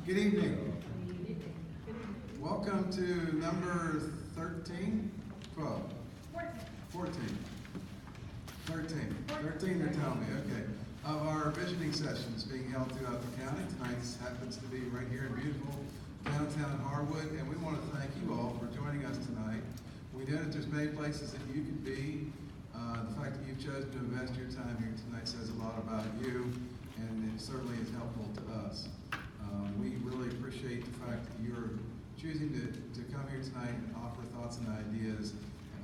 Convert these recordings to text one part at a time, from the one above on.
Good evening. Welcome to number 13, 12, 14, 13, they're telling me, okay, of our visioning sessions being held throughout the county. Tonight happens to be right here in beautiful downtown Harwood, and we want to thank you all for joining us tonight. We know that there's many places that you could be. The fact that you've chosen to invest your time here tonight says a lot about you, and it certainly is helpful to us. We really appreciate the fact that you're choosing to come here tonight and offer thoughts and ideas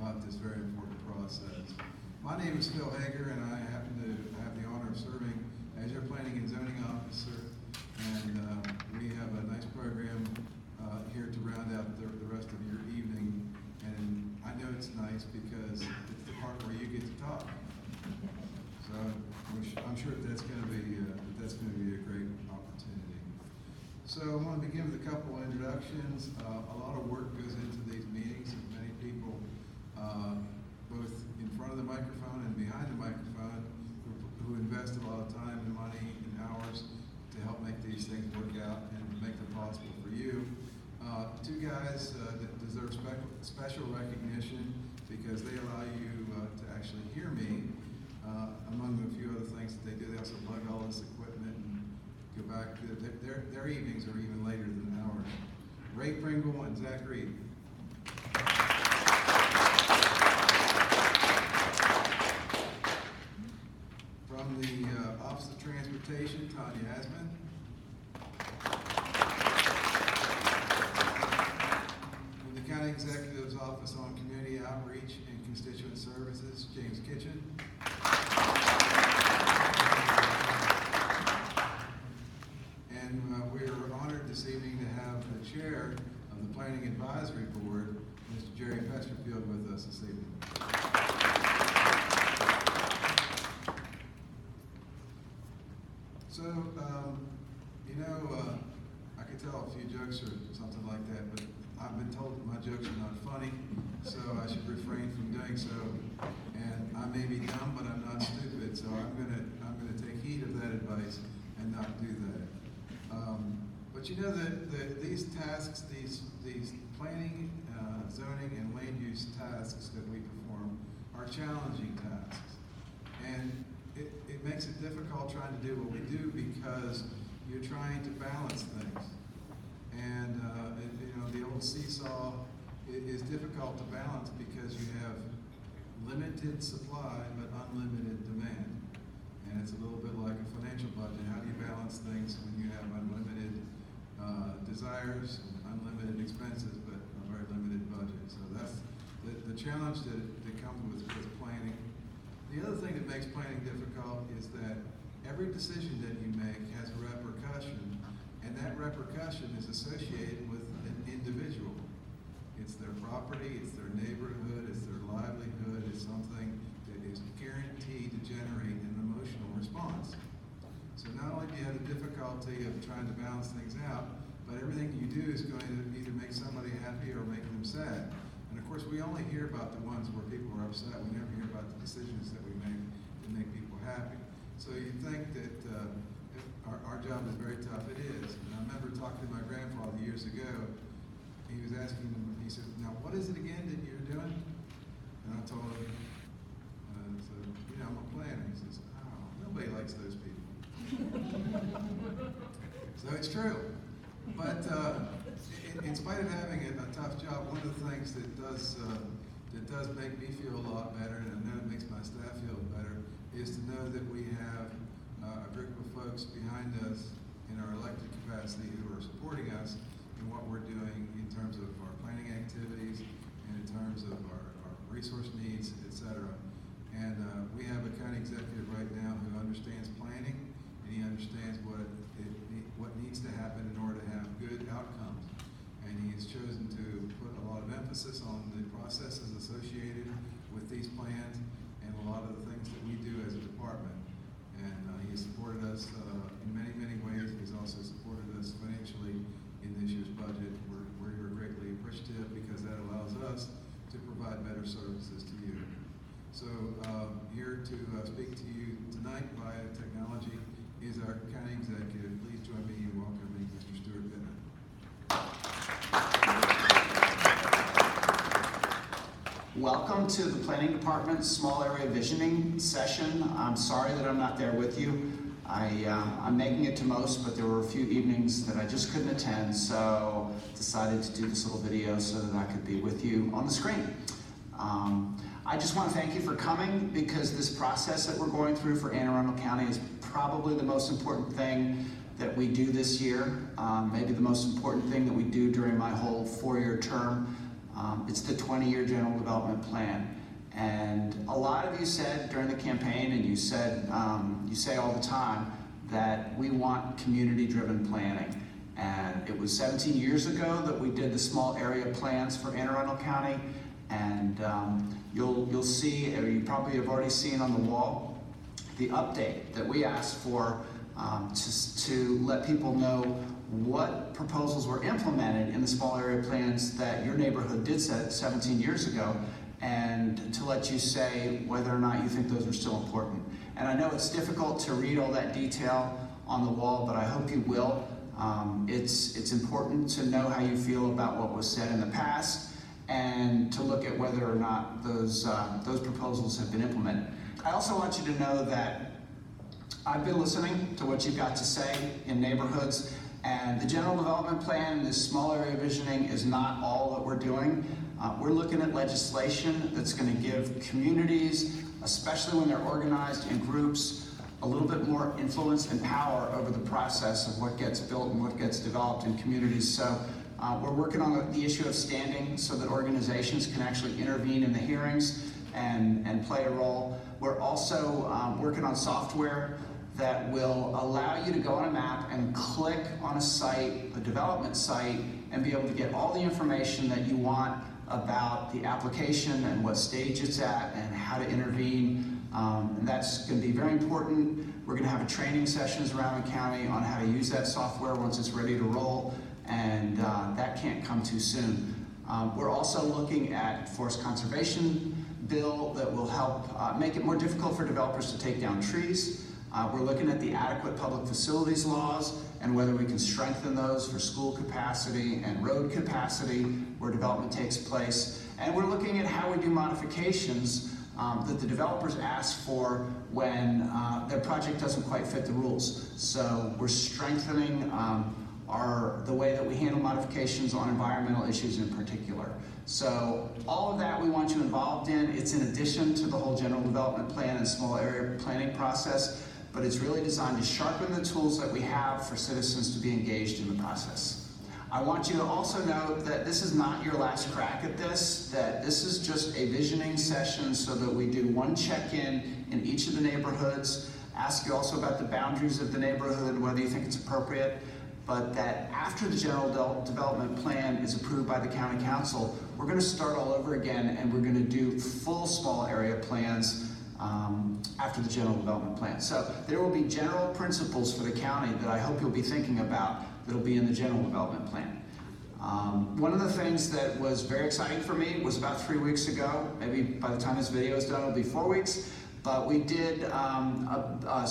about this very important process. My name is Phil Hager, and I happen to have the honor of serving as your planning and zoning officer. And we have a nice program here to round out the rest of your evening. And I know it's nice because it's the part where you get to talk. So I'm sure that's going to be a great opportunity. So I want to begin with a couple of introductions. A lot of work goes into these meetings. Many people, both in front of the microphone and behind the microphone, who invest a lot of time and money and hours to help make these things work out and make them possible for you. Two guys that deserve special recognition because they allow you to actually hear me. Among a few other things that they do, they also plug all this equipment and go back to their evenings are even later than ours. Ray Pringle and Zach Reed. From the Office of Transportation, Tanya Asman. From the County Executive's Office on Community Outreach and Constituent Services, James Kitchen. And we are honored this evening to have the chair of the Planning Advisory Board, Mr. Jerry Pesterfield, with us this evening. So, I could tell a few jokes or something like that, but I've been told that my jokes are not funny, so I should refrain from doing so. And I may be dumb, but I'm not stupid, so I'm gonna take heed of that advice and not do that. But these tasks, these planning, zoning, and land use tasks that we perform are challenging tasks. And it makes it difficult trying to do what we do because you're trying to balance things. And the old seesaw is difficult to balance because you have limited supply but unlimited demand. And it's a little bit like a financial budget. How do you balance things when you have unlimited desires, unlimited expenses, but a very limited budget? So that's the challenge that comes with planning. The other thing that makes planning difficult is that every decision that you make has a repercussion, and that repercussion is associated with an individual. It's their property, it's their neighborhood, it's their livelihood, it's something that is guaranteed to generate an emotional response. So not only do you have the difficulty of trying to balance things out, but everything you do is going to either make somebody happy or make them sad. And of course, we only hear about the ones where people are upset. We never hear about the decisions that we make to make people happy. So you think that our job is very tough. It is. And I remember talking to my grandfather years ago. He was asking, he said, "Now, what is it again that you're doing?" And I told him, I'm a planner. He says, "Oh, nobody likes those people." So it's true. But in spite of having a tough job, one of the things that does make me feel a lot better, and I know it makes my staff feel better, is to know that we have a group of folks behind us in our elected capacity who are supporting us in what we're doing in terms of our planning activities and in terms of our resource needs, etc. And we have a county executive right now who understands planning, and he understands what needs to happen in order to have good outcomes. And he has chosen to put a lot of emphasis on the processes associated with these plans and a lot of the things that we do as a department. And he has supported us in many, many ways. He's also supported us financially in this year's budget. We're greatly appreciative because that allows us to provide better services to you. So here to speak to you tonight via technology is our county executive. Please Welcome to the Planning Department's Small Area Visioning session. I'm sorry that I'm not there with you. I'm making it to most, but there were a few evenings that I just couldn't attend, so decided to do this little video so that I could be with you on the screen. I just want to thank you for coming, because this process that we're going through for Anne Arundel County is probably the most important thing that we do this year, maybe the most important thing that we do during my whole 4-year term. It's the 20-year General Development Plan. And a lot of you said during the campaign, and you said, you say all the time, that we want community-driven planning. And it was 17 years ago that we did the small area plans for Anne Arundel County. And you'll see, or you probably have already seen on the wall, the update that we asked for to let people know what proposals were implemented in the small area plans that your neighborhood did set 17 years ago, and to let you say whether or not you think those are still important. And I know it's difficult to read all that detail on the wall, but I hope you will. It's important to know how you feel about what was said in the past, and to look at whether or not those proposals have been implemented. I also want you to know that I've been listening to what you've got to say in neighborhoods, and the General Development Plan and this small area visioning is not all that we're doing. We're looking at legislation that's going to give communities, especially when they're organized in groups, a little bit more influence and power over the process of what gets built and what gets developed in communities. So we're working on the issue of standing so that organizations can actually intervene in the hearings and play a role. We're also working on software that will allow you to go on a map and click on a site, a development site, and be able to get all the information that you want about the application and what stage it's at and how to intervene. And that's going to be very important. We're going to have a training sessions around the county on how to use that software once it's ready to roll, and that can't come too soon. We're also looking at forest conservation bill that will help make it more difficult for developers to take down trees. We're looking at the adequate public facilities laws and whether we can strengthen those for school capacity and road capacity where development takes place. And we're looking at how we do modifications that the developers ask for when their project doesn't quite fit the rules. So we're strengthening the way that we handle modifications on environmental issues in particular. So all of that we want you involved in. It's in addition to the whole general development plan and small area planning process, but it's really designed to sharpen the tools that we have for citizens to be engaged in the process. I want you to also note that this is not your last crack at this, that this is just a visioning session so that we do one check-in in each of the neighborhoods, ask you also about the boundaries of the neighborhood, whether you think it's appropriate, but that after the general development plan is approved by the county council, we're going to start all over again, and we're going to do full small area plans after the general development plan. So there will be general principles for the county that I hope you'll be thinking about that'll be in the general development plan. One of the things that was very exciting for me was about 3 weeks ago, maybe by the time this video is done it'll be 4 weeks, but we did a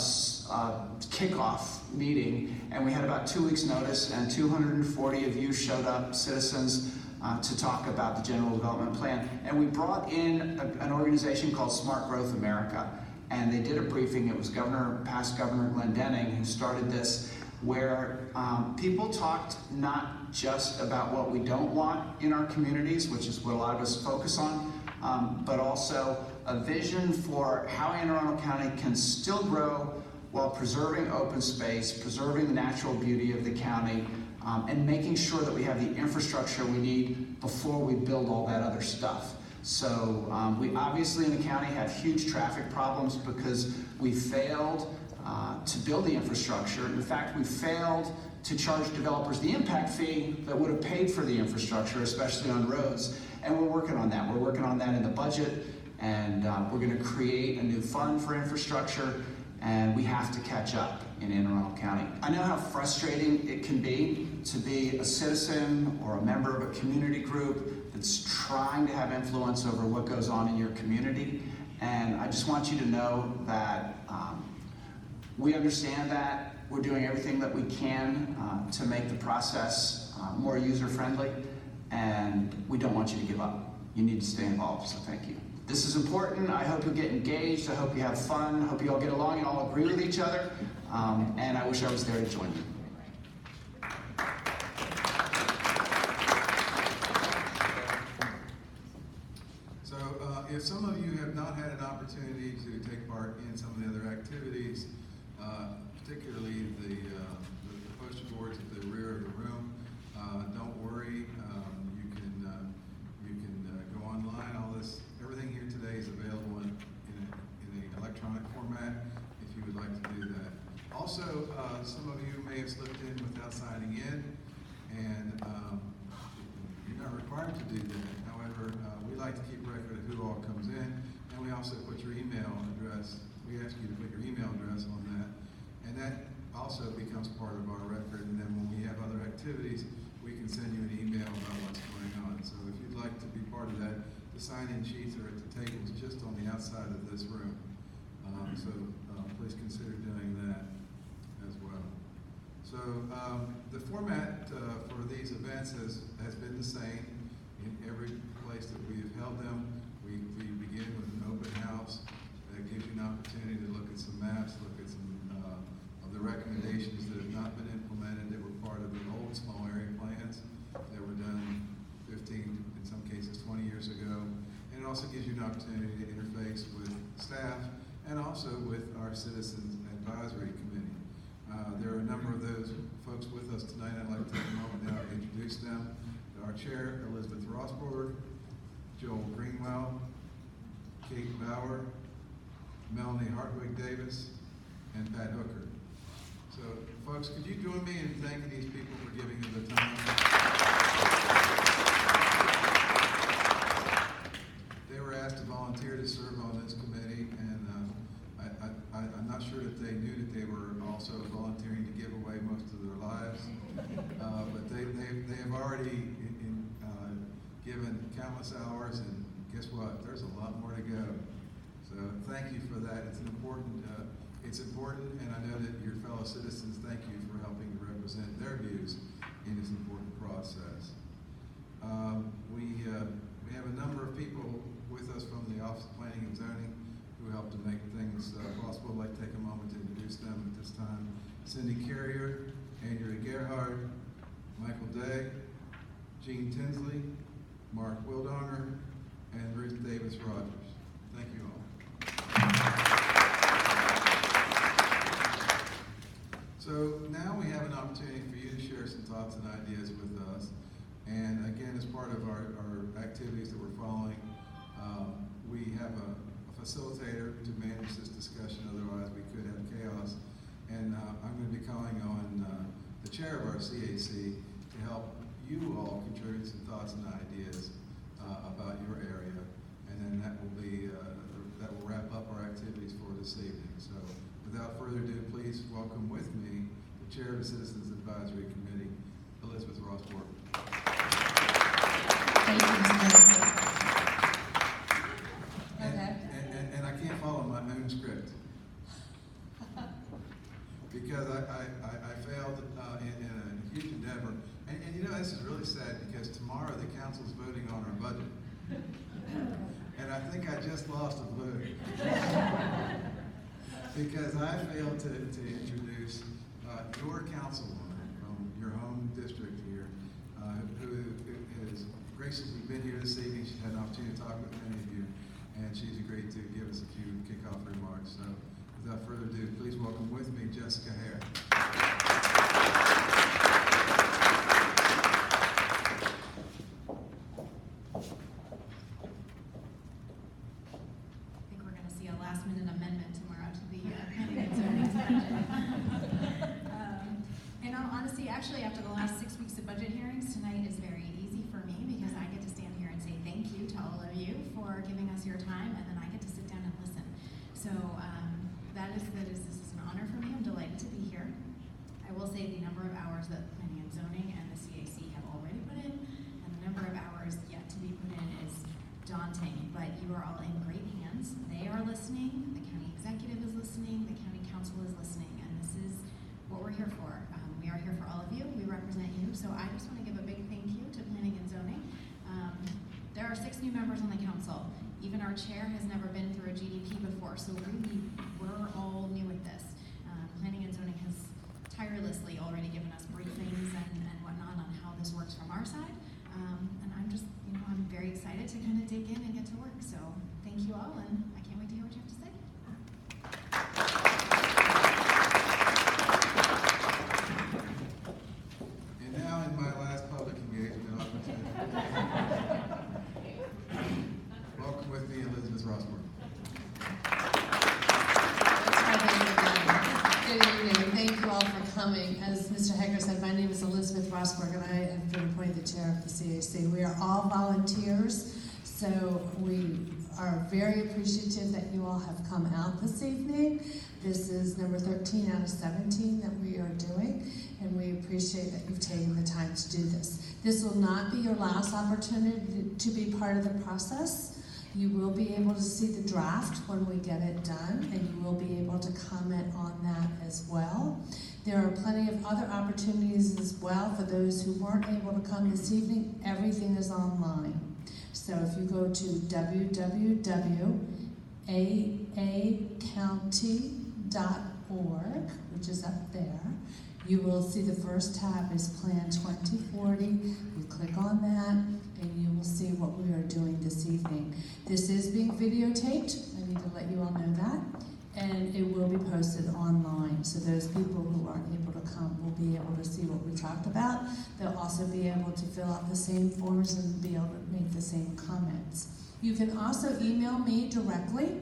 kickoff meeting, and we had about 2 weeks notice, and 240 of you showed up, citizens, to talk about the General Development Plan. And we brought in an organization called Smart Growth America, and they did a briefing. It was past Governor Glenn Denning who started this, where people talked not just about what we don't want in our communities, which is what a lot of us focus on, but also a vision for how Anne Arundel County can still grow while preserving open space, preserving the natural beauty of the county, and making sure that we have the infrastructure we need before we build all that other stuff. So we obviously in the county have huge traffic problems because we failed to build the infrastructure. In fact, we failed to charge developers the impact fee that would have paid for the infrastructure, especially on roads. And we're working on that. We're working on that in the budget, and we're going to create a new fund for infrastructure, and we have to catch up in Anne Arundel County. I know how frustrating it can be to be a citizen or a member of a community group that's trying to have influence over what goes on in your community. And I just want you to know that we understand that. We're doing everything that we can to make the process more user-friendly, and we don't want you to give up. you need to stay involved, so thank you. This is important. I hope you get engaged. I hope you have fun. I hope you all get along and all agree with each other. And I wish I was there to join you. So if some of you have not had an opportunity to take part in some of the other activities, particularly the poster boards at the rear of the room, don't worry. You can go online. Everything here today is available in an electronic format if you would like to do that. Also, some of you may have slipped in without signing in, and you're not required to do that. However, we like to keep record of who all comes in, and we also put your email address. We ask you to put your email address on that, and that also becomes part of our record. And then when we have other activities, we can send you an email about what's going on. So if you'd like to be part of that, the sign-in sheets are at the tables just on the outside of this room. Please consider doing that as well. So the format for these events has been the same in every place that we have held them. We begin with an open house that gives you an opportunity to look at some maps, look at some of the recommendations that have not been implemented that were part of the old small area plans that were done 15, in some cases 20 years ago. And it also gives you an opportunity to interface with staff and also with our Citizens Advisory Committee. There are a number of those folks with us tonight. I'd like to take a moment now to introduce them. Our chair, Elizabeth Rossborg, Joel Greenwell, Kate Bauer, Melanie Hartwig Davis, and Pat Hooker. So, folks, could you join me in thanking these people for giving of their time? They were asked to volunteer to serve on this committee, and I'm not sure that they knew that they were also volunteering to give away most of their lives, but they have already given countless hours, and guess what? There's a lot more to go. So thank you for that. It's important, and I know that your fellow citizens thank you for helping to represent their views in this important process. We have a number of people with us from the Office of Planning and Zoning who help to make things possible. I'd like to take a moment to introduce them at this time. Cindy Carrier, Andrea Gerhard, Michael Day, Gene Tinsley, Mark Wildonger, and Ruth Davis Rogers. Thank you all. So now we have an opportunity for you to share some thoughts and ideas with us. And again, as part of our activities that we're following, we have a facilitator to manage this discussion, otherwise we could have chaos. And I'm going to be calling on the chair of our CAC to help you all contribute some thoughts and ideas about your area. And then that will wrap up our activities for this evening. So without further ado, please welcome with me the chair of the Citizens Advisory Committee, Elizabeth Rossborg. Thank you, Mr. And I can't follow my own script because I failed in a huge endeavor. And you know, this is really sad because tomorrow the council's voting on our budget. And I think I just lost a vote because I failed to introduce your councilwoman from your home district here, who has graciously been here this evening. She's had an opportunity to talk with many of you, and she's agreed to give us a few kickoff remarks. So without further ado, please welcome with me Jessica Hare. Actually, after the last 6 weeks of budget hearings, tonight is very easy for me because I get to stand here and say thank you to all of you for giving us your time, and then I get to sit down and listen. So this is an honor for me. I'm delighted to be here. I will say the number of hours that Planning and Zoning and the CAC have already put in, and the number of hours yet to be put in is daunting, but you are all in great hands. They are listening, the county executive is listening, the county council is listening, and this is what we're here for. We are here for all of you. We represent you. So I just want to give a big thank you to Planning and Zoning. There are 6 new members on the council. Even our chair has never been through a GDP before, so really, we're all new at this. Planning and zoning has tirelessly already given us briefings and whatnot on how this works from our side. And I'm just, I'm very excited to kind of dig in and get to work. So thank you all, and I can't wait to hear what you have to say. And now in my last public engagement opportunity. Welcome with me, Elizabeth Rossworth. Good evening. Thank you all for coming. As Mr. Hecker said, my name is Elizabeth Rossberg, and I have been appointed the chair of the CAC. We are all volunteers, so we are very appreciative that you all have come out this evening. This is number 13 out of 17 that we are doing, and we appreciate that you've taken the time to do this. This will not be your last opportunity to be part of the process. You will be able to see the draft when we get it done, and you will be able to comment on that as well. There are plenty of other opportunities as well for those who weren't able to come this evening. Everything is online. So if you go to www.aacounty.org, which is up there, you will see the first tab is Plan 2040. You click on that, and you will see what we are doing this evening. This is being videotaped. I need to let you all know that. And it will be posted online. So those people who aren't able to come will be able to see what we talked about. They'll also be able to fill out the same forms and be able to make the same comments. You can also email me directly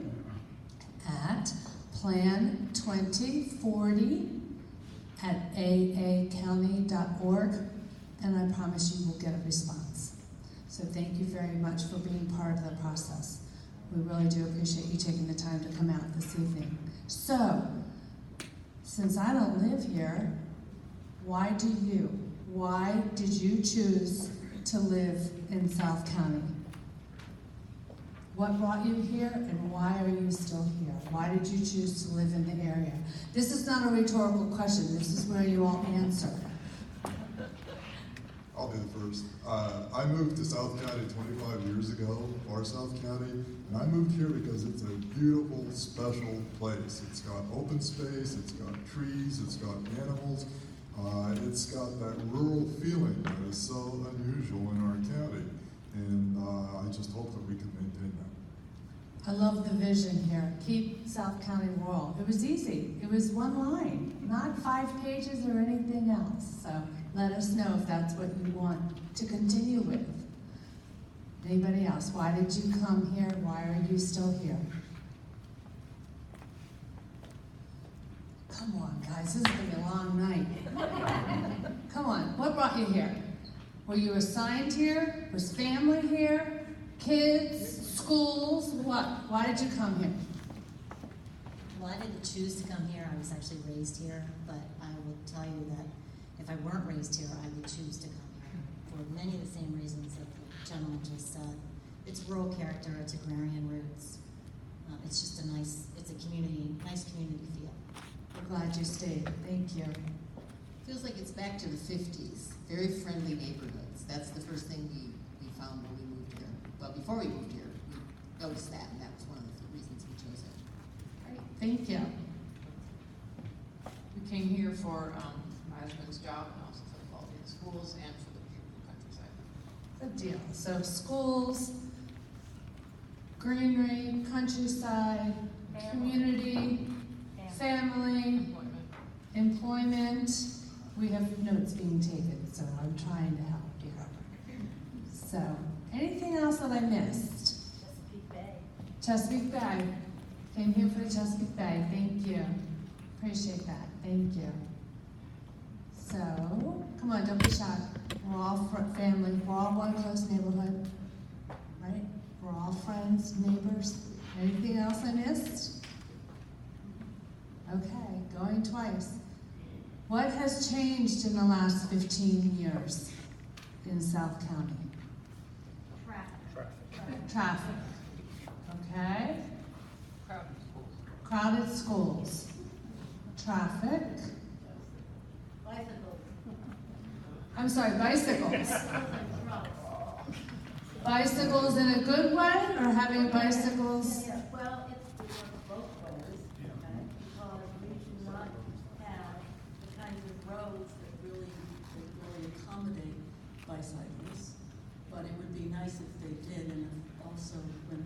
at plan2040@aacounty.org, and I promise you will get a response. So thank you very much for being part of the process. We really do appreciate you taking the time to come out this evening. So, since I don't live here, why do you? Why did you choose to live in South County? What brought you here, and why are you still here? Why did you choose to live in the area? This is not a rhetorical question. This is where you all answer. I'll be the first. I moved to South County 25 years ago, far South County, and I moved here because it's a beautiful, special place. It's got open space, it's got trees, it's got animals, it's got that rural feeling that is so unusual in our county, and I just hope that we can maintain that. I love the vision here. Keep South County rural. It was easy. It was one line, not 5 pages or anything else. So let us know if that's what you want to continue with. Anybody else? Why did you come here? Why are you still here? Come on, guys. This is going to be a long night. Come on. What brought you here? Were you assigned here? Was family here? Kids? Schools? What? Why did you come here? Well, I didn't choose to come here. I was actually raised here, but I will tell you that if I weren't raised here, I would choose to come here for many of the same reasons that the gentleman just said. It's rural character, it's agrarian roots. It's just it's a community, nice community feel. We're glad you stayed. Thank you. Feels like it's back to the 50s. Very friendly neighborhoods. That's the first thing we found when we moved here. Well, before we moved here, we noticed that, and that was one of the reasons we chose it. Great. Thank you. We came here for my husband's job and also for the quality of schools and for the beautiful countryside. Good deal. So schools, greenery, countryside, community, family, employment. We have notes being taken, so I'm trying to help you. So, anything else that I missed? Chesapeake Bay. Chesapeake Bay. Came here for the Chesapeake Bay. Thank you. Appreciate that. Thank you. So, come on, don't be shy. We're all family. We're all one close neighborhood, right? We're all friends, neighbors. Anything else I missed? Okay, going twice. What has changed in the last 15 years in South County? Traffic. Okay. Crowded schools. Traffic. Bicycles. I'm sorry, bicycles. Bicycles in a good way, or having bicycles? Yeah, well, it works both ways, okay, because we should not have the kinds of roads that really accommodate bicyclists. But it would be nice if they did, and also when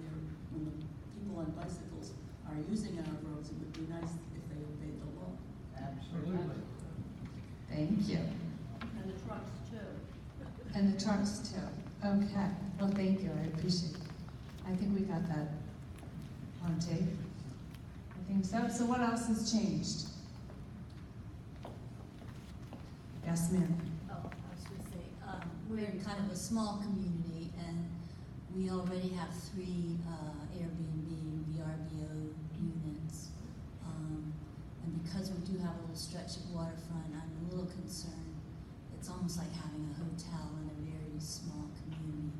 the people on bicycles are using our roads, it would be nice if they obeyed the law. Absolutely. Thank you. And the trucks too. And the trucks too. Okay, well, thank you, I appreciate it. I think we got that on tape. I think so. So what else has changed? Yes, ma'am. Oh, I was gonna say, we're in kind of a small community, and we already have 3 Airbnb and VRBO units. And because we do have a little stretch of waterfront, I'm a little concerned. It's almost like having a hotel in a very small community.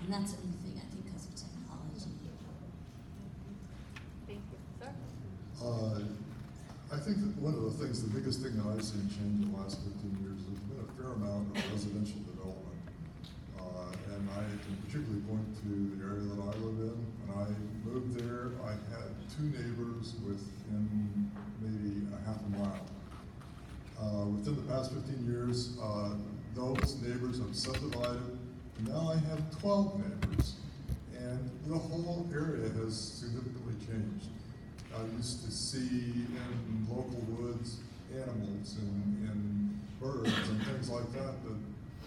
And that's a new thing, I think, because of technology. Thank you. Sir? I think that one of the things, the biggest thing that I've seen change in the last 15 years, there's been a fair amount of residential development. And I can particularly point to the area that I live in. When I moved there, I had 2 neighbors within maybe a half a mile. Within the past 15 years, those neighbors have subdivided, and now I have 12 neighbors. And the whole area has significantly changed. I used to see in local woods animals and birds and things like that, but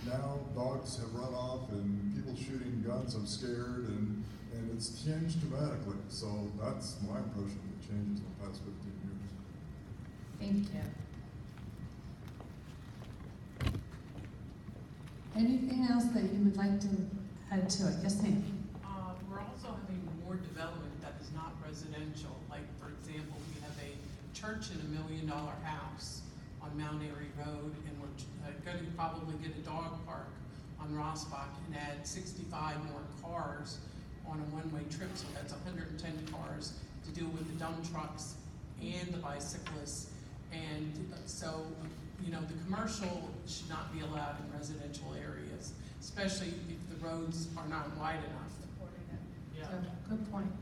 now dogs have run off and people shooting guns have scared, and it's changed dramatically. So that's my impression of the changes in the past 15 years. Thank you. Anything else that you would like to add to it? Yes, ma'am. We're also having more development that is not residential. Like, for example, we have a church in $1 million house on Mount Airy Road, and we're going to probably get a dog park on Rossbach and add 65 more cars on a one-way trip. So that's 110 cars to deal with the dump trucks and the bicyclists. And so, you know, the commercial should not be allowed in residential areas, especially if the roads are not wide enough. Yeah. Good point.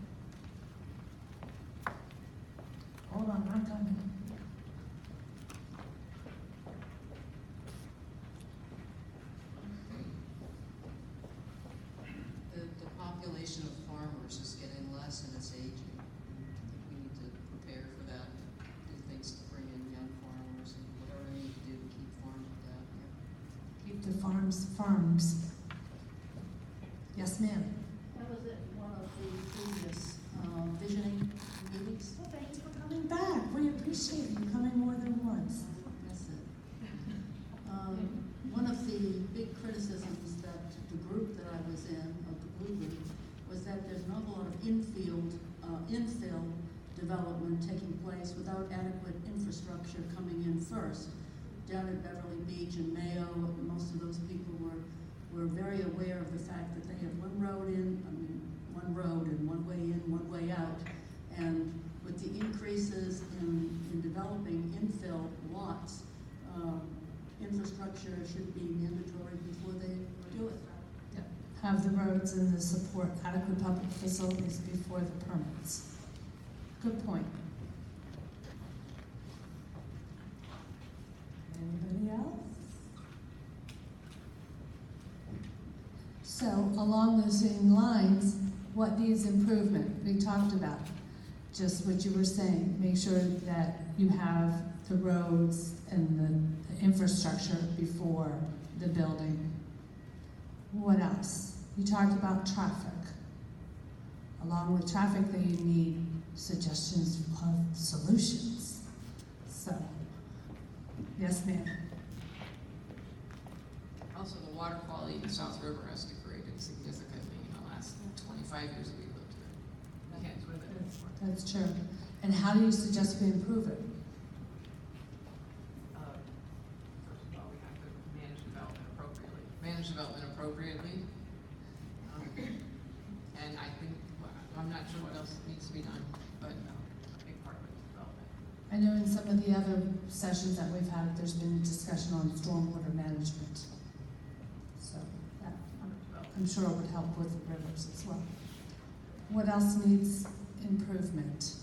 Hold on, I'm coming. The population of farmers is getting less and it's aging. I think we need to prepare for that, do things to bring in young farmers and whatever we need to do to keep farms down here. Keep the farms. Yes, ma'am. That was at one of the previous visioning meetings. Well, thanks for coming back. We appreciate you coming more than once. That's it. One of the big criticisms that the group that I was in, of the Blue Group, was that there's not a lot of infill development taking place without adequate infrastructure coming in first. Down at Beverly Beach and Mayo, most of those people were very aware of the fact that they have one road and one way in, one way out. And with the increases in developing infill lots, infrastructure should be mandatory before they do it. Have the roads and the support adequate public facilities before the permits. Good point. Anybody else? So along those same lines, what needs improvement? We talked about just what you were saying. Make sure that you have the roads and the infrastructure before the building. What else? You talked about traffic. Along with traffic, they need suggestions of solutions. So, yes, ma'am. Also, the water quality in the South River has degraded significantly in the last 25 years that we've lived here. We can't swim it anymore. That's true. And how do you suggest we improve it? First of all, we have to manage development appropriately. And I think, well, I'm not sure what else needs to be done, but a big part of it is development. I know in some of the other sessions that we've had, there's been a discussion on stormwater management. So, I'm sure it would help with the rivers as well. What else needs improvement?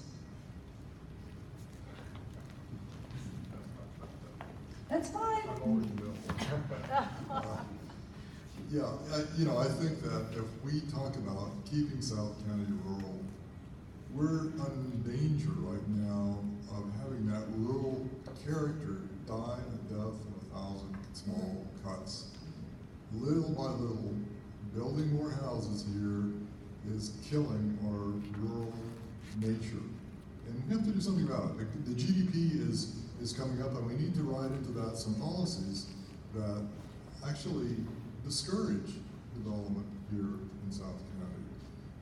That's fine. Yeah, I think that if we talk about keeping South County rural, we're in danger right now of having that rural character die a death in 1,000 small cuts. Little by little, building more houses here is killing our rural nature. And we have to do something about it. The GDP is coming up, and we need to write into that some policies that actually discourage development here in South County.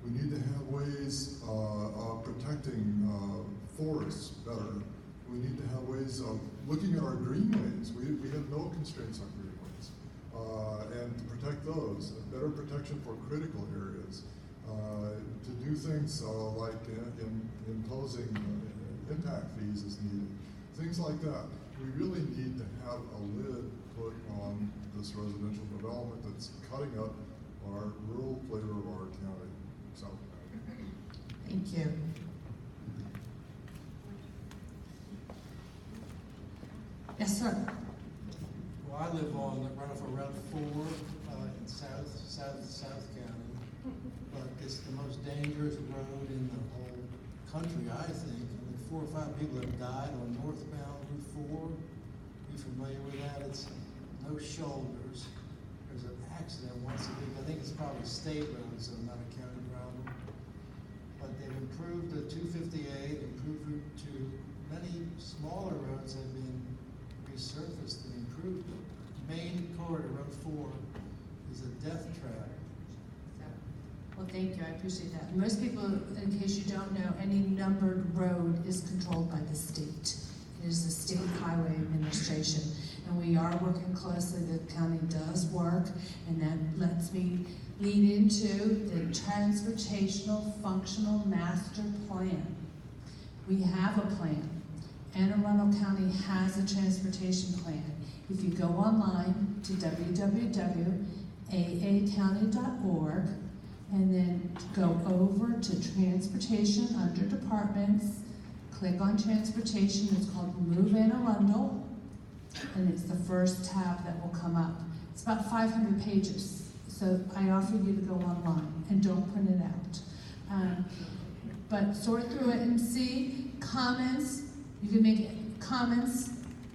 We need to have ways of protecting forests better. We need to have ways of looking at our greenways. We have no constraints on greenways. And to protect those, better protection for critical areas. To do things like imposing impact fees as needed. Things like that. We really need to have a lid put on this residential development that's cutting up our rural flavor of our county, South County. Thank you. Yes, sir. Well, I live on the run off of Route 4 in South County, but it's the most dangerous road in the whole country, I think. I mean, 4 or 5 people have died on northbound Route 4. You familiar with that? It's no shoulders. There's an accident once a week. I think it's probably state road, so not a county problem. But they've improved the 258, improved it to many smaller roads have been resurfaced and improved. The main corridor, Road 4, is a death trap. Well, thank you, I appreciate that. Most people, in case you don't know, any numbered road is controlled by the state. It is the State Highway Administration. And we are working closely, the county does work, and that lets me lead into the Transportational Functional Master Plan. We have a plan. Anne Arundel County has a transportation plan. If you go online to www.aacounty.org and then go over to transportation under departments, click on transportation, it's called Move Anne Arundel, and it's the first tab that will come up. It's about 500 pages, so I offer you to go online and don't print it out. But sort through it and see comments. You can make comments,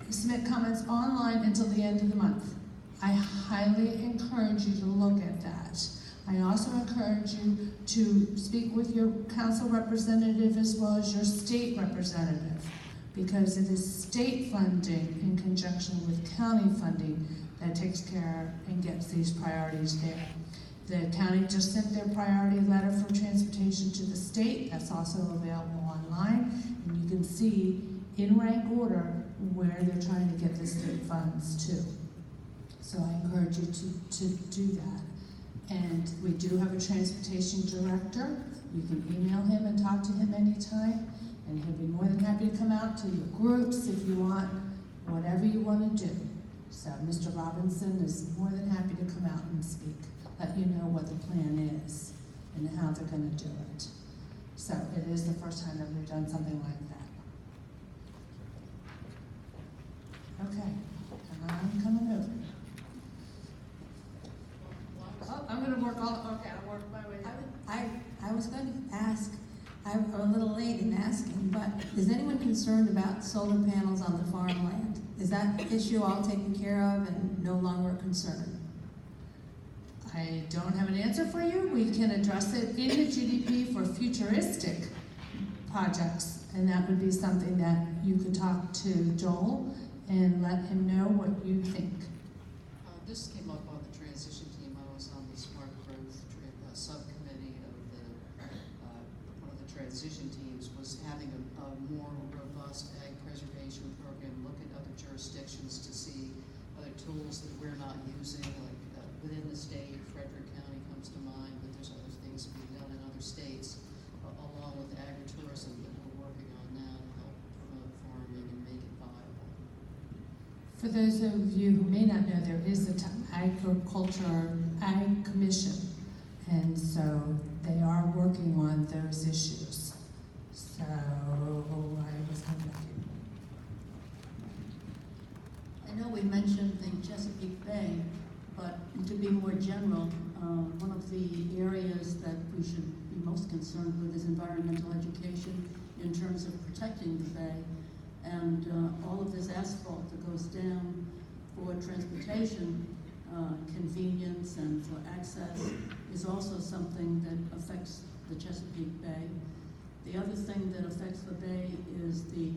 submit comments online until the end of the month. I highly encourage you to look at that. I also encourage you to speak with your council representative as well as your state representative, because it is state funding in conjunction with county funding that takes care and gets these priorities there. The county just sent their priority letter for transportation to the state. That's also available online, and you can see in rank order where they're trying to get the state funds to. So I encourage you to do that. And we do have a transportation director. You can email him and talk to him anytime, and he'll be more than happy to come out to your groups if you want, whatever you want to do. So Mr. Robinson is more than happy to come out and speak, let you know what the plan is and how they're going to do it. So it is the first time that we've done something like that. Okay, I'm coming over. Oh, I'm going to work okay, I'll work my way down. I was going to ask, I'm a little late in asking, but is anyone concerned about solar panels on the farmland? Is that issue all taken care of and no longer a concern? I don't have an answer for you. We can address it in the GDP for futuristic projects, and that would be something that you could talk to Joel and let him know what you think. This came up on the transition team. I was on the smart growth subcommittee of one of the transition teams was having a more robust ag preservation program, look at other jurisdictions to see other tools that we're not using, like within the state. Frederick County comes to mind, but there's other things being done in other states, along with agritourism that we're working on now to help promote farming and make it viable. For those of you who may not know, there is a Ag Commission. And so they are working on those issues. So I was coming back here. I know we mentioned the Chesapeake Bay, but to be more general, one of the areas that we should be most concerned with is environmental education in terms of protecting the bay. And all of this asphalt that goes down for transportation, convenience and for access is also something that affects the Chesapeake Bay. The other thing that affects the bay is the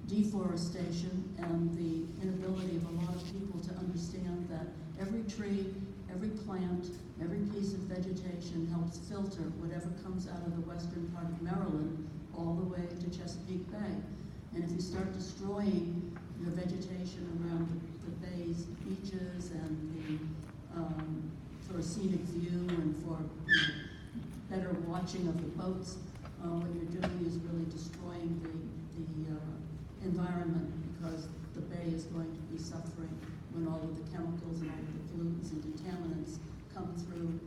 deforestation and the inability of a lot of people to understand that every tree, every plant, every piece of vegetation helps filter whatever comes out of the western part of Maryland all the way to Chesapeake Bay. And if you start destroying the vegetation around the bay's beaches and the, for a scenic view and for better watching of the boats, what you're doing is really destroying the environment, because the bay is going to be suffering when all of the chemicals and all of the pollutants and contaminants come through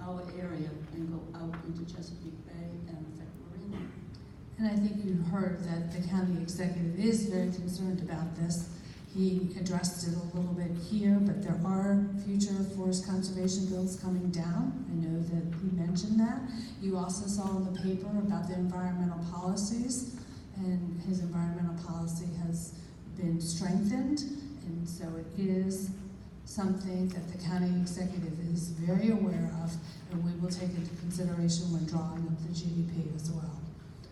our area and go out into Chesapeake Bay and affect marine life. And I think you heard that the county executive is very concerned about this. He addressed it a little bit here, but there are future forest conservation bills coming down. I know that he mentioned that. You also saw in the paper about the environmental policies, and his environmental policy has been strengthened, and so it is something that the county executive is very aware of, and we will take into consideration when drawing up the GDP as well.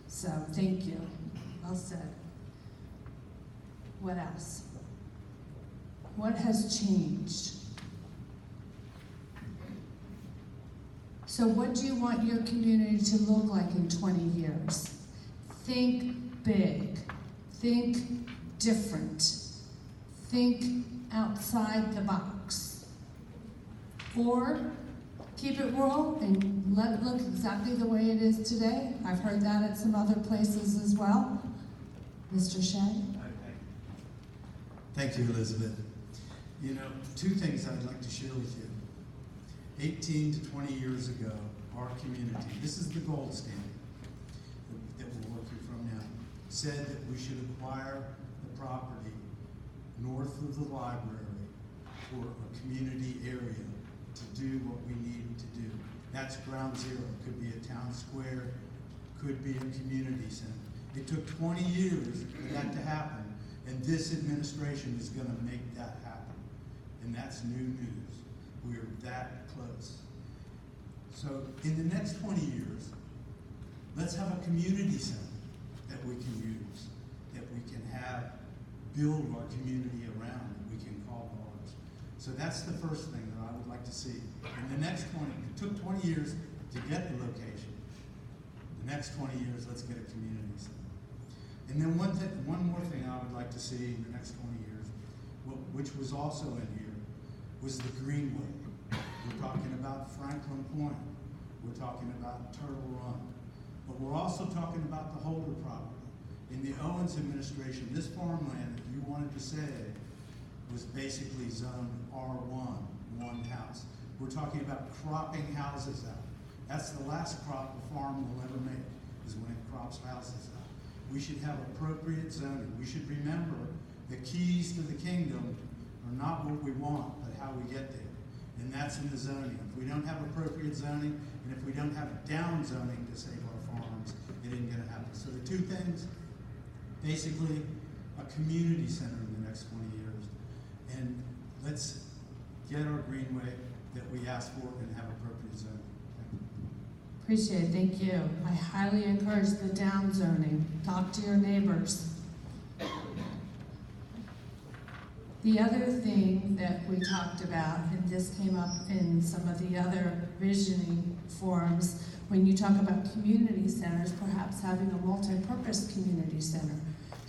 So, thank you. Well said. What else? What has changed? So what do you want your community to look like in 20 years? Think big. Think different. Think outside the box. Or keep it rural and let it look exactly the way it is today. I've heard that at some other places as well. Mr. Shea? Thank you, Elizabeth. You know, two things I'd like to share with you. 18 to 20 years ago, our community, this is the gold standard that we're working from now, said that we should acquire the property north of the library for a community area to do what we need to do. That's ground zero. It could be a town square, could be a community center. It took 20 years for that to happen, and this administration is going to make that happen. And that's new news. We're that close. So in the next 20 years, let's have a community center that we can use, that we can have, build our community around, that we can call ours. So that's the first thing that I would like to see. In the next 20, it took 20 years to get the location. The next 20 years, let's get a community center. And then one more thing I would like to see in the next 20 years, which was also in here, was the Greenway. We're talking about Franklin Point. We're talking about Turtle Run. But we're also talking about the Holder property. In the Owens administration, this farmland that you wanted to say was basically zoned R1, one house. We're talking about cropping houses out. That's the last crop a farm will ever make, is when it crops houses out. We should have appropriate zoning. We should remember the keys to the kingdom are not what we want, but how we get there. And that's in the zoning. If we don't have appropriate zoning, and if we don't have down zoning to save our farms, it ain't gonna happen. So the two things, basically, a community center in the next 20 years. And let's get our greenway that we asked for and have appropriate zoning. Appreciate it, thank you. I highly encourage the down zoning. Talk to your neighbors. The other thing that we talked about, and this came up in some of the other visioning forums, when you talk about community centers, perhaps having a multi-purpose community center,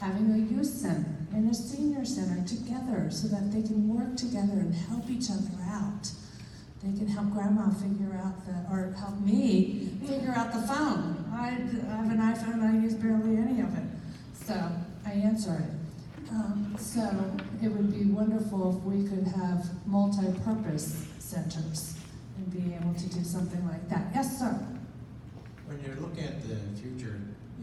having a youth center and a senior center together so that they can work together and help each other out. They can help grandma figure out or help me figure out the phone. I have an iPhone, I use barely any of it. So I answer it. So it would be wonderful if we could have multi-purpose centers and be able to do something like that. Yes, sir? When you're looking at the future,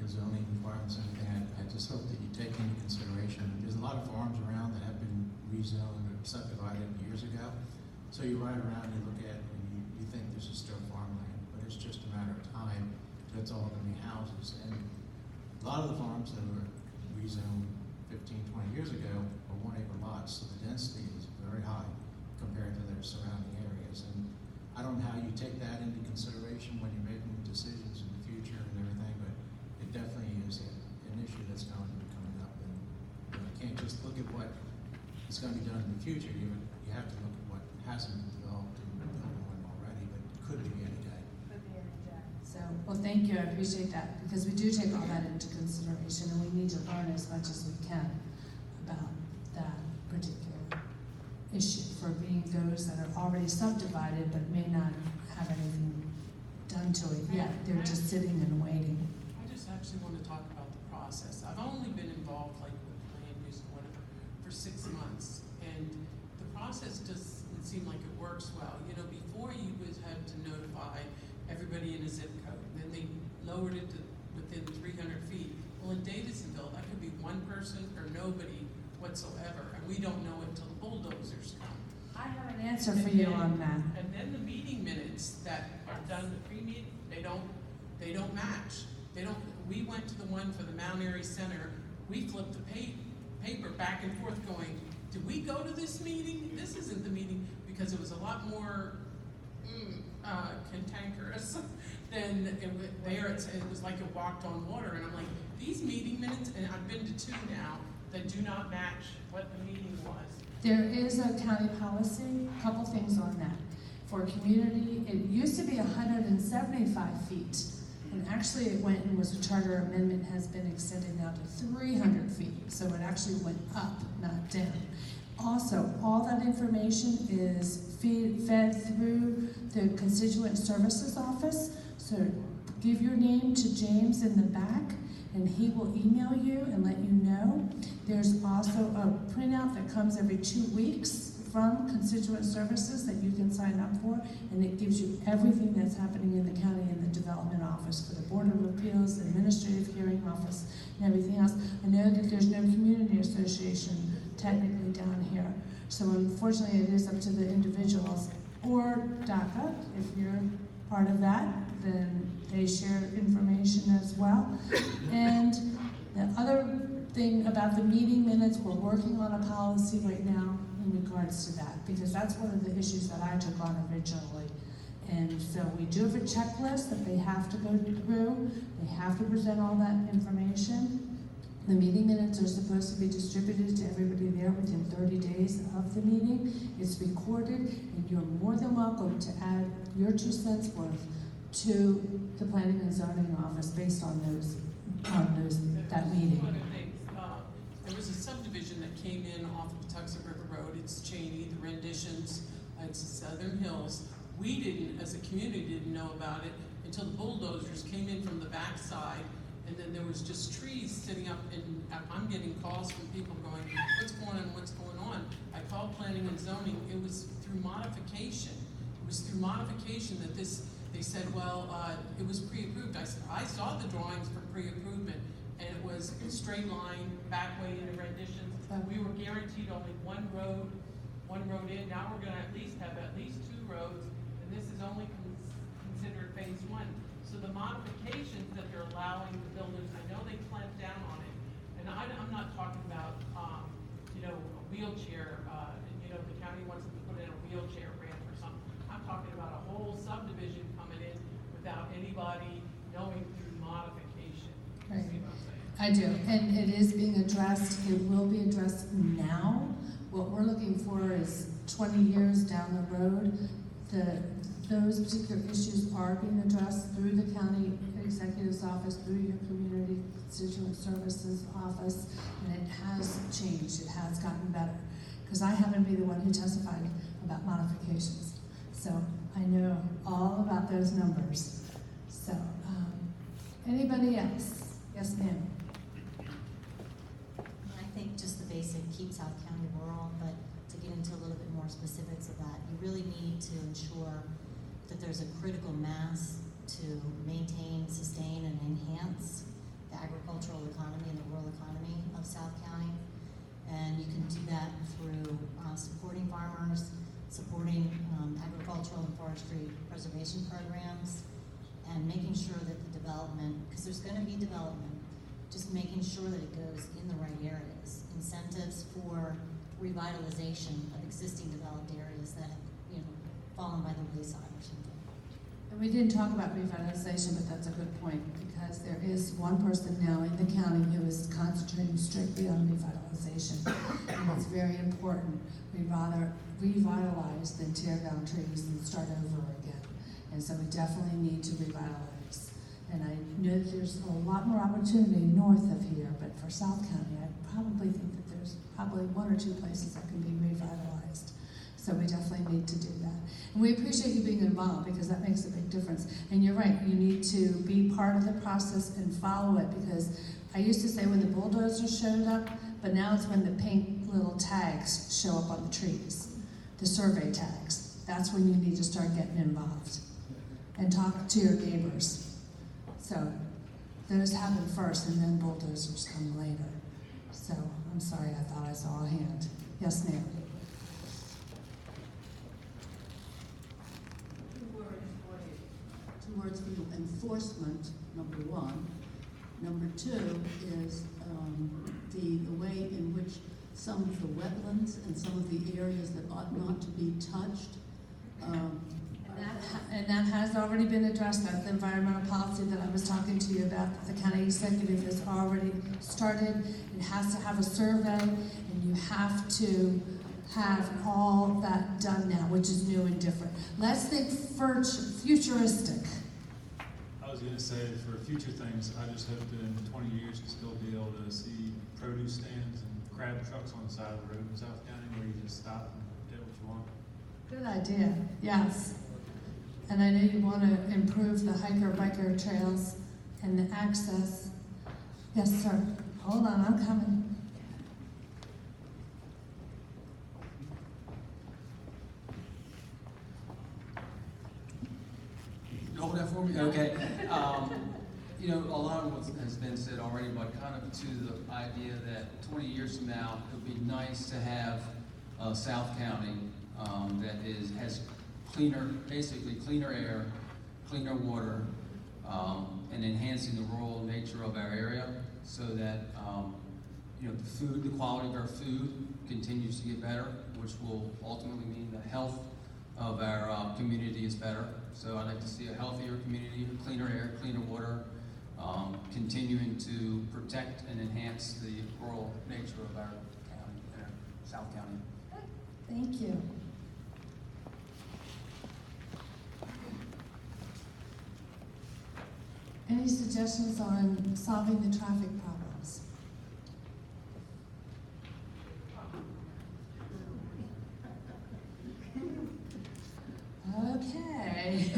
zoning requirements and everything, I just hope that you take into consideration, there's a lot of farms around that have been rezoned or subdivided years ago. So you ride around, you look at it, and you think this is still farmland, but it's just a matter of time till it's all gonna be houses. And a lot of the farms that were rezoned 15, 20 years ago are 1 acre lots, so the density is very high compared to their surrounding areas. And I don't know how you take that into consideration when you're making decisions in the future and everything, but it definitely is an issue that's going to be coming up. And you can't just look at what is going to be done in the future. You have to look at what hasn't been developed and built on already, but could be any day. So, well, thank you, I appreciate that, because we do take all that into consideration, and we need to learn as much as we can about that particular issue for being those that are already subdivided but may not have anything done to it yet. They're just sitting and waiting. I just actually want to talk about the process. I've only been involved like with land use and whatever for 6 months, and the process doesn't seem like it works well. You know, before you had to notify everybody in a zip code, then they lowered it to within 300 feet. Well, in Davisonville, that could be one person or nobody whatsoever, and we don't know it until the bulldozers come. I have an answer for you on that. And then the meeting minutes that are done, the pre-meeting, they don't match. We went to the one for the Mount Airy Center, we flipped the paper back and forth going, did we go to this meeting? This isn't the meeting, because it was a lot more cantankerous than it was like it walked on water. And I'm like, these meeting minutes, and I've been to 2 now, that do not match what the meeting was. There is a county policy, a couple things on that. For community, it used to be 175 feet, and actually it went and was a charter amendment, has been extended now to 300 feet, so it actually went up, not down. Also, all that information is fed through the Constituent Services Office, so give your name to James in the back, and he will email you and let you know. There's also a printout that comes every 2 weeks from Constituent Services that you can sign up for, and it gives you everything that's happening in the county in the Development Office for the Board of Appeals, Administrative Hearing Office, and everything else. I know that there's no community association technically down here, so unfortunately it is up to the individuals, or DACA, if you're part of that, then they share information as well. And the other thing about the meeting minutes, we're working on a policy right now in regards to that, because that's one of the issues that I took on originally. And so we do have a checklist that they have to go through. They have to present all that information. The meeting minutes are supposed to be distributed to everybody there within 30 days of the meeting. It's recorded, and you're more than welcome to add your 2 cents worth to the Planning and Zoning Office based on that meeting. One of the things, there was a subdivision that came in off of Patuxent River Road. It's Cheney, the renditions, it's Southern Hills. We didn't, as a community, didn't know about it until the bulldozers came in from the backside, and then there was just trees sitting up, and I'm getting calls from people going, what's going on, what's going on? I called Planning and Zoning. It was through modification. It was through modification that they said, well, it was pre-approved. I said, I saw the drawings for pre-approvement, and it was a straight line, back way in the renditions. We were guaranteed only one road in. Now we're gonna at least have 2 roads, and this is only considered phase 1. So the modifications that they're allowing the builders, I know they clamped down on it, and I'm not talking about, a wheelchair, the county wants to put in a wheelchair ramp or something. I'm talking about a whole subdivision coming in without anybody knowing through modification. Right. See what I'm saying? I do, and it is being addressed. It will be addressed now. What we're looking for is 20 years down the road. Those particular issues are being addressed through the county executive's office, through your community constituent services office, and it has changed. It has gotten better. Because I happen to be the one who testified about modifications. So I know all about those numbers. So, anybody else? Yes, ma'am. I think just the keep South County rural, but to get into a little bit more specifics of that, you really need to ensure that there's a critical mass to maintain, sustain, and enhance the agricultural economy and the rural economy of South County. And you can do that through supporting farmers, supporting agricultural and forestry preservation programs, and making sure that the development, because there's going to be development, just making sure that it goes in the right areas. Incentives for revitalization of existing developed areas that have, fallen by the wayside or something. And we didn't talk about revitalization, but that's a good point, because there is one person now in the county who is concentrating strictly on revitalization. And it's very important. We'd rather revitalize than tear down trees and start over again. And so we definitely need to revitalize. And I know that there's a lot more opportunity north of here, but for South County, I probably think that there's probably one or two places that can be revitalized. So we definitely need to do that. And we appreciate you being involved, because that makes a big difference. And you're right, you need to be part of the process and follow it, because I used to say when the bulldozer showed up, but now it's when the pink little tags show up on the trees, the survey tags. That's when you need to start getting involved and talk to your neighbors. So those happen first, and then bulldozers come later. So I'm sorry, I thought I saw a hand. Yes, ma'am. Towards the enforcement, number one. Number two is the way in which some of the wetlands and some of the areas that ought not to be touched. And that has already been addressed. That's the environmental policy that I was talking to you about, that the county executive has already started. It has to have a survey, and you have to have all that done now, which is new and different. Let's think futuristic. I was going to say, for future things, I just hope that in 20 years we'll still be able to see produce stands and crab trucks on the side of the road in South County, where you just stop and get what you want. Good idea, yes. And I know you want to improve the hiker-biker trails and the access. Yes, sir. Hold on, I'm coming. You hold that for me? Okay. A lot of what has been said already, but kind of to the idea that 20 years from now, it would be nice to have South County that has basically cleaner air, cleaner water, and enhancing the rural nature of our area, so that the quality of our food continues to get better, which will ultimately mean the health of our community is better. So I'd like to see a healthier community, cleaner air, cleaner water, continuing to protect and enhance the rural nature of our county, South County. Thank you. Any suggestions on solving the traffic problems? Okay.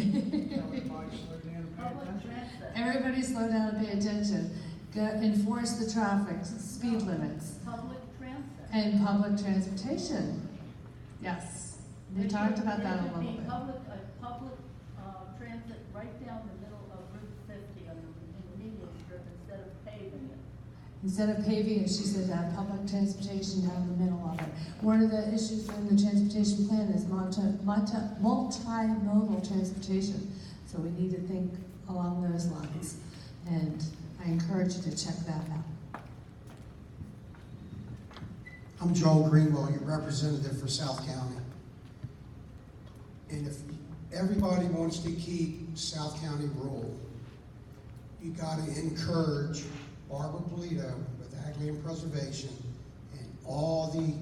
Everybody slow down and pay attention. Enforce the traffic, speed limits. Public transit. And public transportation. Yes. We talked about that a little bit. Public transit right down the middle of Route 50 in the median strip instead of paving it. Instead of paving it, she said public transportation down the middle of it. One of the issues in the transportation plan is multimodal transportation. So we need to think along those lines. And I encourage you to check that out. I'm Joel Greenwell, your representative for South County. And if everybody wants to keep South County rural, you got to encourage Barbara Polito with Ag Land Preservation and all the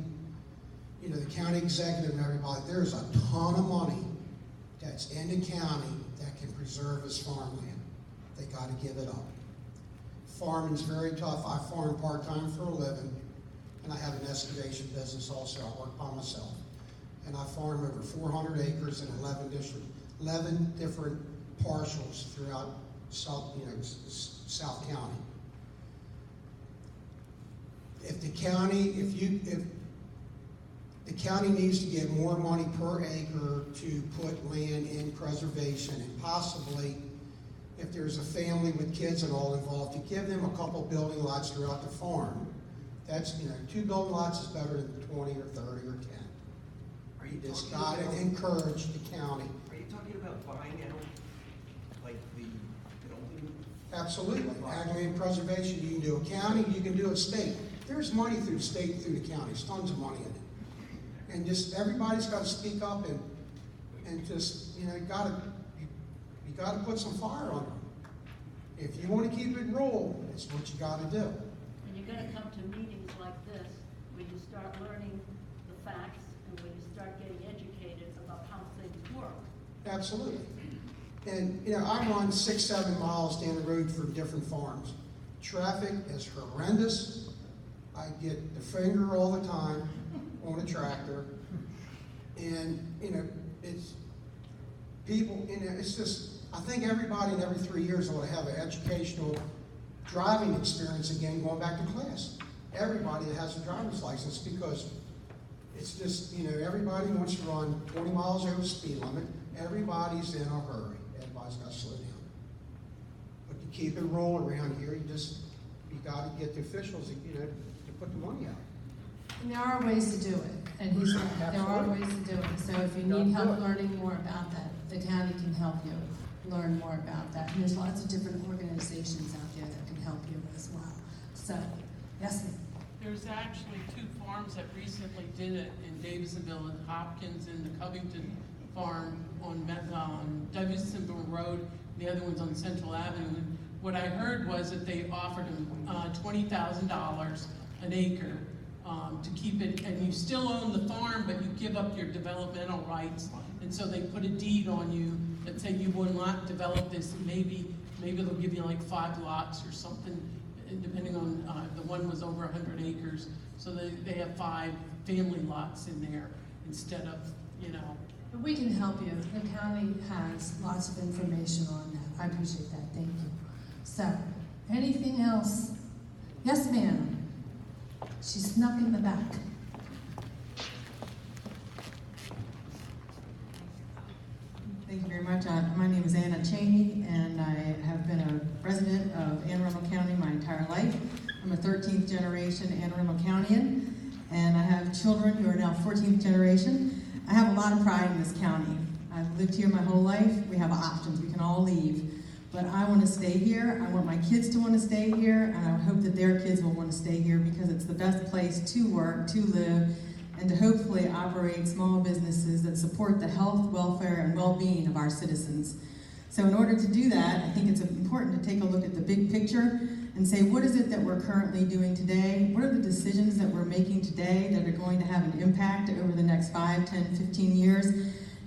county executive and everybody. There's a ton of money that's in the county that can preserve as farmland. They got to give it up. Farming's very tough. I farm part-time for a living, and I have an excavation business also. I work by myself. And I farm over 400 acres in 11 different parcels throughout South County. if the county needs to get more money per acre to put land in preservation, and possibly, if there's a family with kids and all involved, to give them a couple building lots throughout the farm. That's, 2 building lots is better than 20 or 30 or 10. You just gotta encourage the county. Are you talking about buying out, like, the building? Absolutely. Ag land preservation, you can do a county, you can do a state. There's money through the state and through the counties, tons of money in it. And just, everybody's gotta speak up and just, you gotta put some fire on them. If you wanna keep it rural, it's what you gotta do. And you're gonna come to meetings like this, where you start learning the facts, and where you start getting educated about how things work. Absolutely. And, I run 6-7 miles down the road for different farms. Traffic is horrendous. I get the finger all the time on a tractor. And, it's people, it's just, I think everybody in every 3 years ought to have an educational driving experience again, going back to class. Everybody that has a driver's license, because it's just, everybody wants to run 20 miles over the speed limit. Everybody's in a hurry. Everybody's got to slow down. But to keep it rural around here, you got to get the officials, to put the money out. And there are ways to do it, and he's right, there are ways to do it. So if you need help learning more about that, the county can help you learn more about that. And there's lots of different organizations out there that can help you as well. So, yes, ma'am. There's actually 2 farms that recently did it in Davisonville and Hopkins, and the Covington farm on Davisonville Road. The other one's on Central Avenue. And what I heard was that they offered them $20,000 an acre to keep it, and you still own the farm, but you give up your developmental rights. And so they put a deed on you that said you will not develop this. Maybe they'll give you like 5 lots or something, depending on, the one was over 100 acres. So they have 5 family lots in there instead of, But we can help you. The county has lots of information on that. I appreciate that. Thank you. So, anything else? Yes, ma'am. She snuck in the back. Thank you very much. My name is Anna Cheney, and I have been a resident of Anne Arundel County my entire life. I'm a 13th generation Anne Arundel Countyan, and I have children who are now 14th generation. I have a lot of pride in this county. I've lived here my whole life. We have options. We can all leave. But I want to stay here. I want my kids to want to stay here, and I hope that their kids will want to stay here because it's the best place to work, to live, and to hopefully operate small businesses that support the health, welfare, and well-being of our citizens. So in order to do that, I think it's important to take a look at the big picture and say, what is it that we're currently doing today? What are the decisions that we're making today that are going to have an impact over the next 5, 10, 15 years?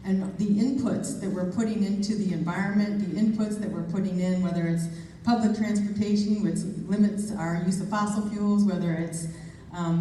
And the inputs that we're putting into the environment, the inputs that we're putting in, whether it's public transportation, which limits our use of fossil fuels, whether it's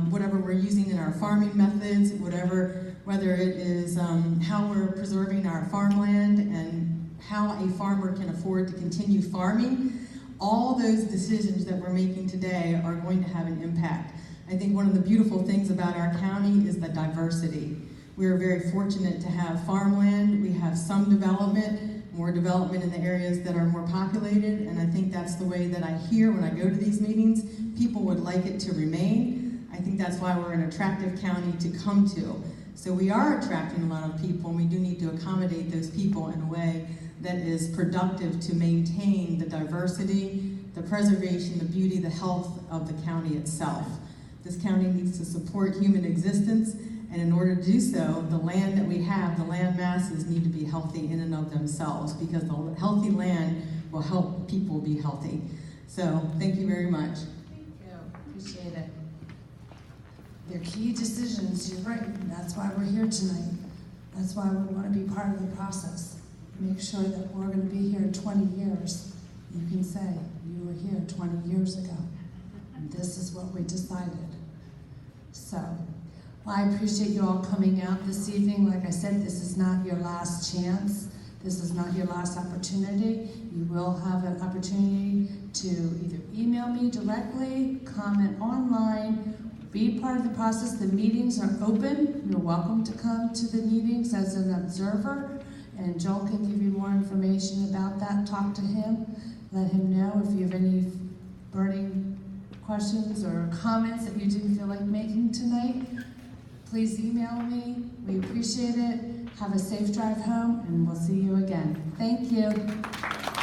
whatever we're using in our farming methods, whether it is how we're preserving our farmland and how a farmer can afford to continue farming. All those decisions that we're making today are going to have an impact. I think one of the beautiful things about our county is the diversity. We are very fortunate to have farmland. We have some development, more development in the areas that are more populated, and I think that's the way that I hear when I go to these meetings. People would like it to remain. I think that's why we're an attractive county to come to. So we are attracting a lot of people, and we do need to accommodate those people in a way that is productive to maintain the diversity, the preservation, the beauty, the health of the county itself. This county needs to support human existence, and in order to do so, the land that we have, the land masses need to be healthy in and of themselves, because the healthy land will help people be healthy. So, thank you very much. Thank you. Appreciate it. They're key decisions, you're right. That's why we're here tonight. That's why we want to be part of the process. Make sure that we're going to be here 20 years. You can say, you were here 20 years ago. And this is what we decided. So, well, I appreciate you all coming out this evening. Like I said, this is not your last chance. This is not your last opportunity. You will have an opportunity to either email me directly, comment online, Be part of the process. The meetings are open. You're welcome to come to the meetings as an observer, and Joel can give you more information about that. Talk to him. Let him know if you have any burning questions or comments that you didn't feel like making tonight. Please email me. We appreciate it. Have a safe drive home, and we'll see you again. Thank you.